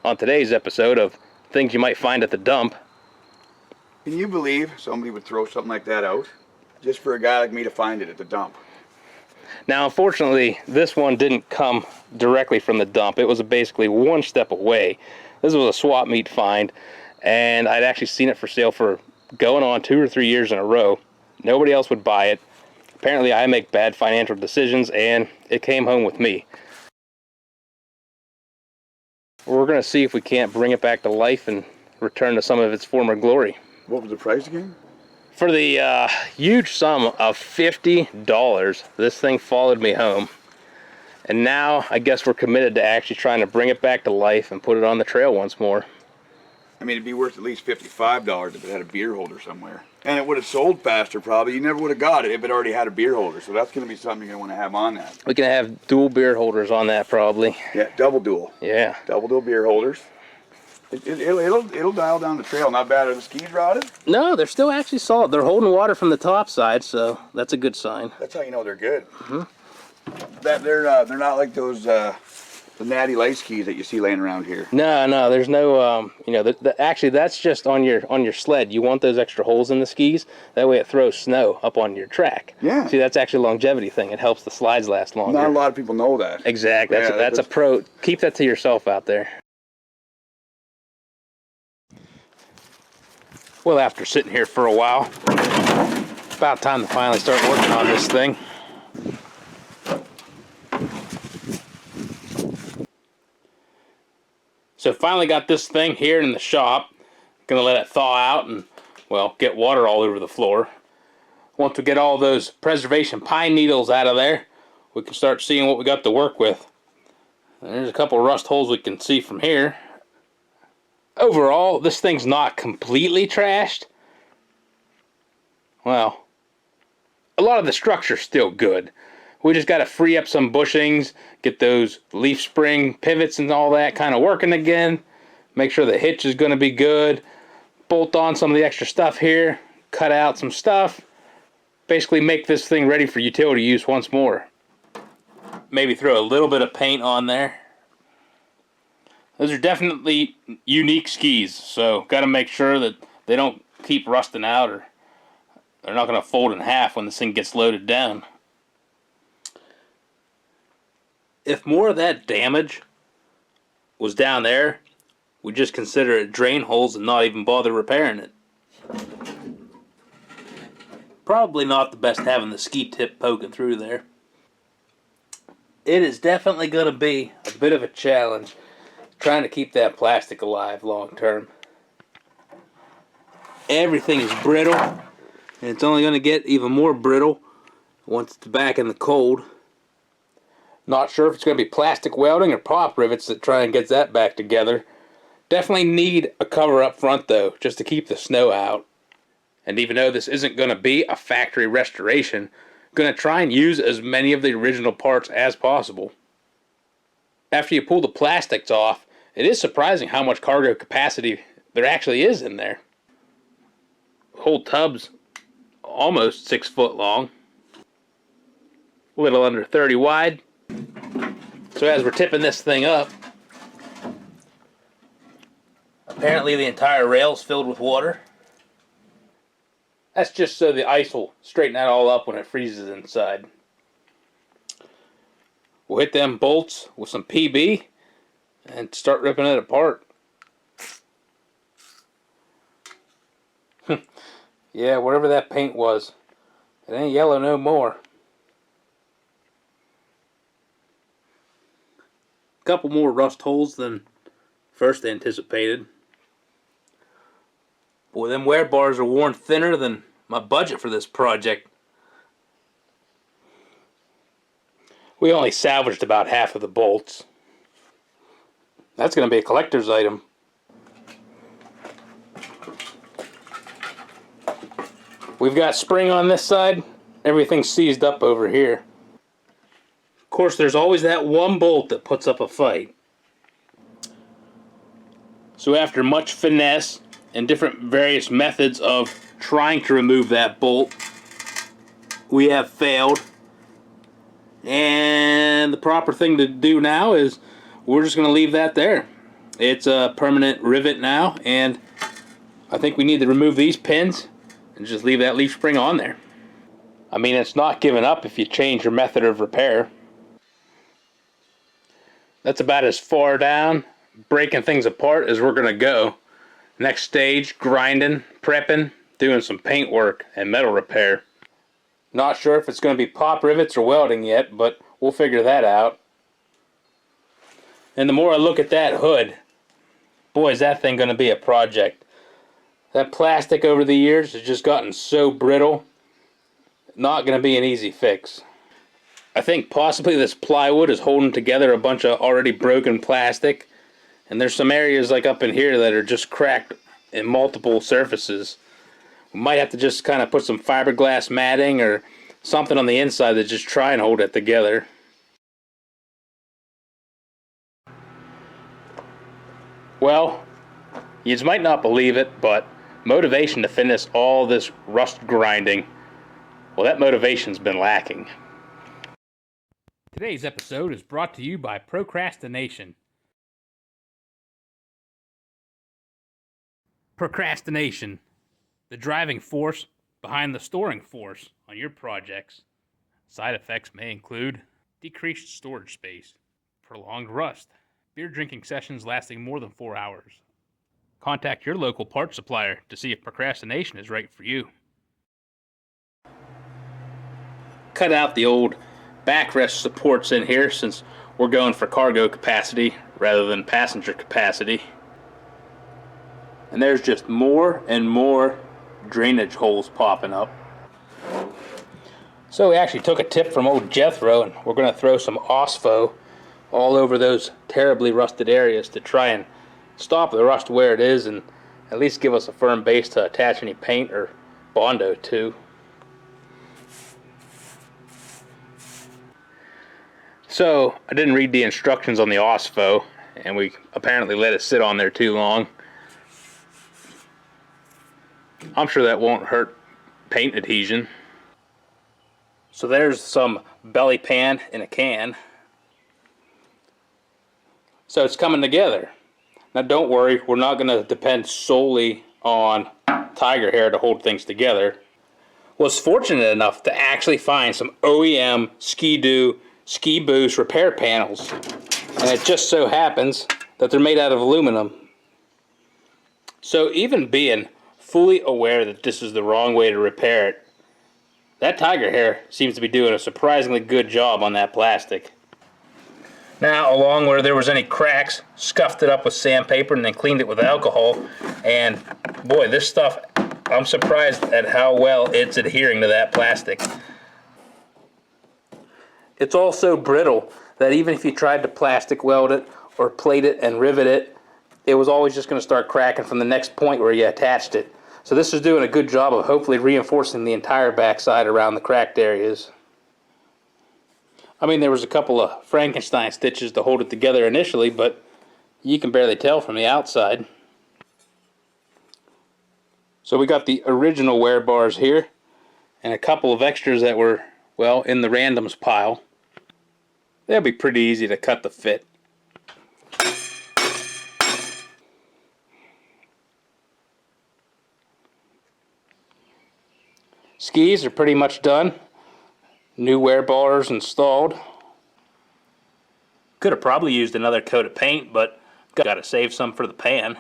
on today's episode of things you might find at the dump. Can you believe somebody would throw something like that out just for a guy like me to find it at the dump? Now, unfortunately, this one didn't come directly from the dump. It was basically one step away. This was a swap meet find, and I'd actually seen it for sale for going on 2 or 3 years in a row. Nobody else would buy it. Apparently, I make bad financial decisions, and it came home with me. We're going to see if we can't bring it back to life and return to some of its former glory. What was the price again? For the huge sum of $50, this thing followed me home. And now, I guess we're committed to actually trying to bring it back to life and put it on the trail once more. I mean, it'd be worth at least $55 if it had a beer holder somewhere. And it would have sold faster probably. You never would have got it if it already had a beer holder. So that's going to be something you're going to want to have on that. We can have dual beer holders on that probably. Yeah, double dual. Yeah. Double dual beer holders. It'll dial down the trail. Not bad. Are the skis rotted? No, they're still actually solid. They're holding water from the top side, so that's a good sign. That's how you know they're good. They're not like those the natty light skis that you see laying around here. No, there's no actually that's just on your sled. You want those extra holes in the skis, that way it throws snow up on your track. Yeah. See, that's actually a longevity thing. It helps the slides last longer. Not a lot of people know that. Exactly. That's a pro. Keep that to yourself out there. Well, after sitting here for a while, about time to finally start working on this thing. So finally got this thing here in the shop. Gonna let it thaw out and, well, get water all over the floor. Once we get all those preservation pine needles out of there, we can start seeing what we got to work with. And there's a couple of rust holes we can see from here. Overall, this thing's not completely trashed. Well, a lot of the structure's still good. We just got to free up some bushings, get those leaf spring pivots and all that kind of working again. Make sure the hitch is going to be good. Bolt on some of the extra stuff here. Cut out some stuff. Basically make this thing ready for utility use once more. Maybe throw a little bit of paint on there. Those are definitely unique skis, so got to make sure that they don't keep rusting out or they're not going to fold in half when this thing gets loaded down. If more of that damage was down there, we'd just consider it drain holes and not even bother repairing it. Probably not the best having the ski tip poking through there. It is definitely going to be a bit of a challenge trying to keep that plastic alive long term. Everything is brittle, and it's only going to get even more brittle once it's back in the cold. Not sure if it's going to be plastic welding or pop rivets that try and get that back together. Definitely need a cover up front though, just to keep the snow out. And even though this isn't going to be a factory restoration, going to try and use as many of the original parts as possible. After you pull the plastics off, it is surprising how much cargo capacity there actually is in there. The whole tub's almost 6 foot long, a little under 30 wide. So as we're tipping this thing up, apparently the entire rail's filled with water. That's just so the ice will straighten that all up when it freezes inside. We'll hit them bolts with some PB and start ripping it apart. Yeah, whatever that paint was, it ain't yellow no more. Couple more rust holes than first anticipated. Boy, them wear bars are worn thinner than my budget for this project. We only salvaged about half of the bolts. That's going to be a collector's item. We've got spring on this side. Everything's seized up over here. Of course, there's always that one bolt that puts up a fight. So after much finesse and different various methods of trying to remove that bolt, we have failed. And the proper thing to do now is we're just going to leave that there. It's a permanent rivet now, and I think we need to remove these pins and just leave that leaf spring on there. I mean, it's not giving up if you change your method of repair. That's about as far down, breaking things apart, as we're going to go. Next stage, grinding, prepping, doing some paint work and metal repair. Not sure if it's going to be pop rivets or welding yet, but we'll figure that out. And the more I look at that hood, boy, is that thing going to be a project. That plastic over the years has just gotten so brittle. Not going to be an easy fix. I think possibly this plywood is holding together a bunch of already broken plastic. And there's some areas like up in here that are just cracked in multiple surfaces. We might have to just kind of put some fiberglass matting or something on the inside to just try and hold it together. Well, you might not believe it, but motivation to finish all this rust grinding, well, that motivation's been lacking. Today's episode is brought to you by procrastination. Procrastination, the driving force behind the storing force on your projects. Side effects may include decreased storage space, prolonged rust, beer drinking sessions lasting more than 4 hours. Contact your local parts supplier to see if procrastination is right for you. Cut out the old backrest supports in here since we're going for cargo capacity rather than passenger capacity. And there's just more and more drainage holes popping up. So we actually took a tip from old Jethro, and we're going to throw some Osfo all over those terribly rusted areas to try and stop the rust where it is and at least give us a firm base to attach any paint or Bondo to. So I didn't read the instructions on the Osfo, and we apparently let it sit on there too long. I'm sure that won't hurt paint adhesion. So there's some belly pan in a can. So it's coming together. Now don't worry, we're not going to depend solely on tiger hair to hold things together. Was fortunate enough to actually find some OEM Ski Boose repair panels. And it just so happens that they're made out of aluminum. So even being fully aware that this is the wrong way to repair it, that tiger hair seems to be doing a surprisingly good job on that plastic. Now, along where there was any cracks, scuffed it up with sandpaper and then cleaned it with alcohol. And boy, this stuff, I'm surprised at how well it's adhering to that plastic. It's all so brittle that even if you tried to plastic weld it or plate it and rivet it, it was always just going to start cracking from the next point where you attached it. So this is doing a good job of hopefully reinforcing the entire backside around the cracked areas. I mean, there was a couple of Frankenstein stitches to hold it together initially, but you can barely tell from the outside. So we got the original wear bars here, and a couple of extras that were, well, in the randoms pile. They'll be pretty easy to cut to fit. Skis are pretty much done. New wear bars installed. Could have probably used another coat of paint, but got to save some for the pan.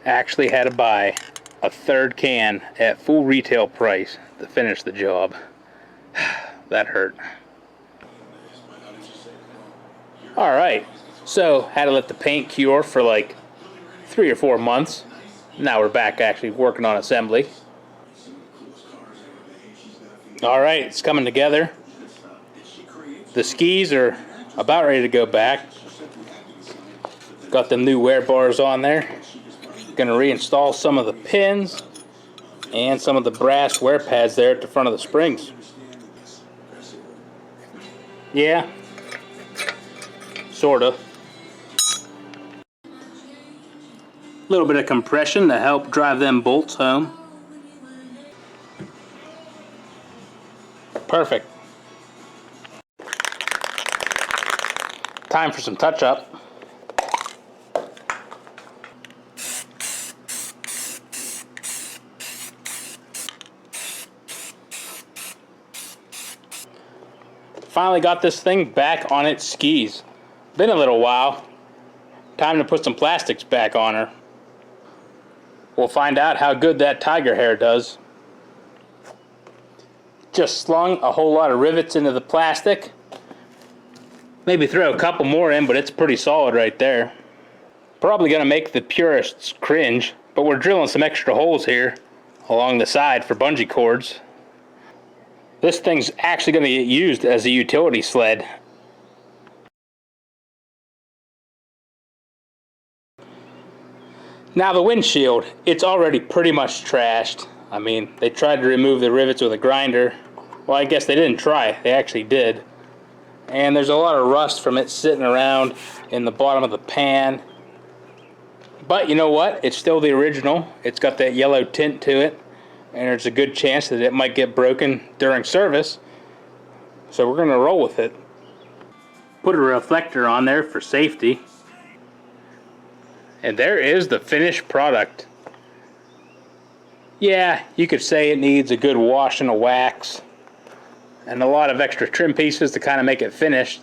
Actually had to buy a third can at full retail price to finish the job. That hurt. Alright, so had to let the paint cure for like 3 or 4 months. Now we're back actually working on assembly. Alright, it's coming together. The skis are about ready to go back. Got them new wear bars on there. Gonna reinstall some of the pins and some of the brass wear pads there at the front of the springs. Yeah, sorta. A little bit of compression to help drive them bolts home. Perfect. time for some touch-up. Finally got this thing back on its skis. Been a little while. Time to put some plastics back on her. We'll find out how good that tiger hair does. Just slung a whole lot of rivets into the plastic. Maybe throw a couple more in, but it's pretty solid right there. Probably gonna make the purists cringe, but we're drilling some extra holes here along the side for bungee cords. This thing's actually gonna get used as a utility sled. Now the windshield, it's already pretty much trashed. I mean, they tried to remove the rivets with a grinder. Well, I guess they didn't try, they actually did. And there's a lot of rust from it sitting around in the bottom of the pan. But you know what? It's still the original. It's got that yellow tint to it. And there's a good chance that it might get broken during service. So we're gonna roll with it. Put a reflector on there for safety. And there is the finished product. Yeah, you could say it needs a good wash and a wax and a lot of extra trim pieces to kind of make it finished.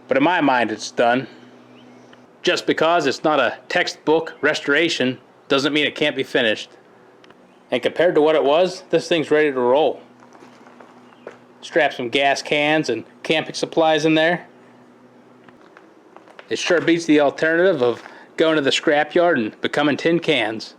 But in my mind, it's done. Just because it's not a textbook restoration doesn't mean it can't be finished. And compared to what it was, this thing's ready to roll. Strap some gas cans and camping supplies in there. It sure beats the alternative of going to the scrapyard and becoming tin cans.